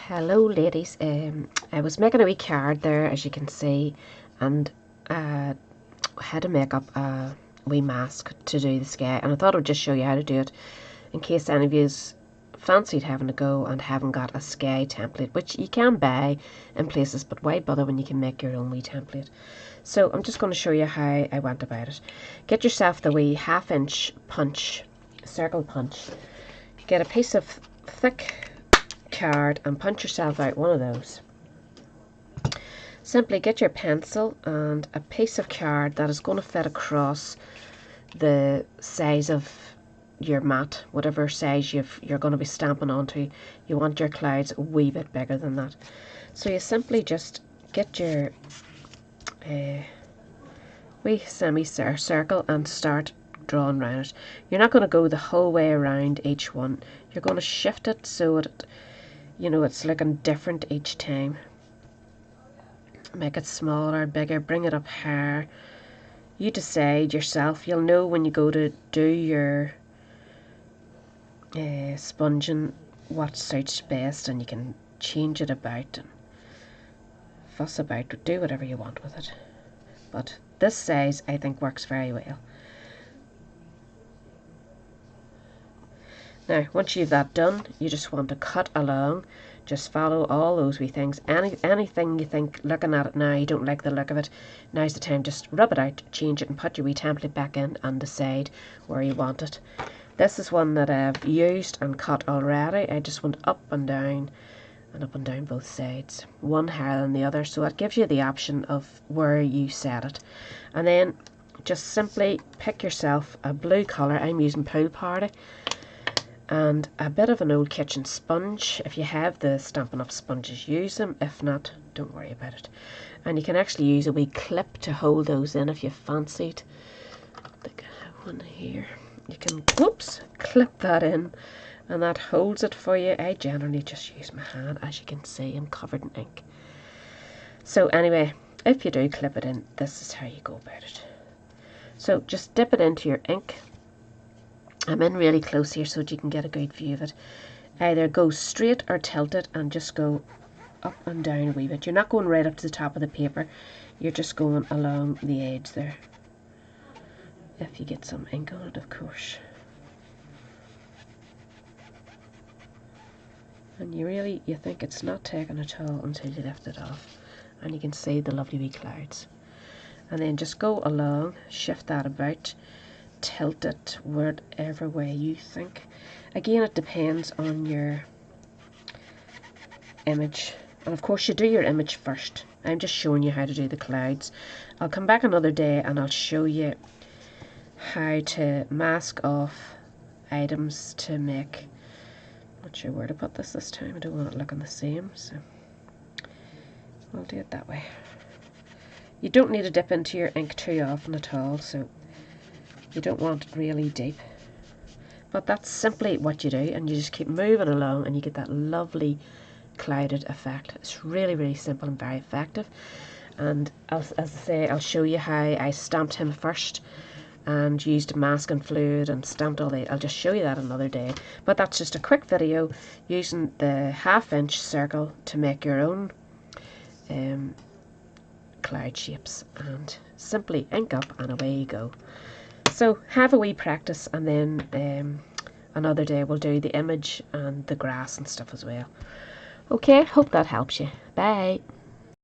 Hello ladies, I was making a wee card there as you can see, and had to make up a wee mask to do the sky, and I thought I would just show you how to do it in case any of yous fancied having to go and haven't got a sky template, which you can buy in places, but why bother when you can make your own wee template. So I'm just going to show you how I went about it. Get yourself the wee 1/2 inch punch, circle punch. Get a piece of thick card and punch yourself out one of those. Simply get your pencil and a piece of card that is going to fit across the size of your mat, whatever size you're going to be stamping onto. You want your clouds a wee bit bigger than that. So you simply just get your wee semicircle and start drawing around it. You're not going to go the whole way around each one. You're going to shift it so that it's looking different each time. Make it smaller, bigger, bring it up higher. You decide yourself. You'll know when you go to do your sponging what suits best, and you can change it about and fuss about, do whatever you want with it. But this size I think works very well. Now, once you've that done, you just want to cut along. Just follow all those wee things. Anything you think, looking at it now, you don't like the look of it, now's the time. Just rub it out, change it, and put your wee template back in and decide where you want it. This is one that I've used and cut already. I just went up and down both sides, one higher than the other, so it gives you the option of where you set it. And then just simply pick yourself a blue colour. I'm using Pool Party. And a bit of an old kitchen sponge. If you have the Stampin' Up! Sponges, use them. If not, don't worry about it. And you can actually use a wee clip to hold those in if you fancied. I think I have one here. You can, whoops, clip that in, and that holds it for you. I generally just use my hand. As you can see, I'm covered in ink. So anyway, if you do clip it in, this is how you go about it. So just dip it into your ink. I'm in really close here so that you can get a good view of it. Either go straight or tilt it and just go up and down a wee bit. You're not going right up to the top of the paper. You're just going along the edge there. If you get some ink on it, of course. And you think it's not taken at all until you lift it off. And you can see the lovely wee clouds. And then just go along, shift that about. Tilt it whatever way you think. Again, it depends on your image, and of course you do your image first. I'm just showing you how to do the clouds. I'll come back another day and I'll show you how to mask off items to make. Not sure where to put this time. I don't want it looking the same, so I'll do it that way. You don't need to dip into your ink too often at all, so you don't want it really deep, but that's simply what you do, and you just keep moving along and you get that lovely clouded effect. It's really, really simple and very effective. And as I say, I'll show you how I stamped him first and used masking fluid and stamped all the. I'll just show you that another day, but that's just a quick video using the 1/2 inch circle to make your own cloud shapes, and simply ink up and away you go. So have a wee practice, and then another day we'll do the image and the grass and stuff as well. Okay, hope that helps you. Bye.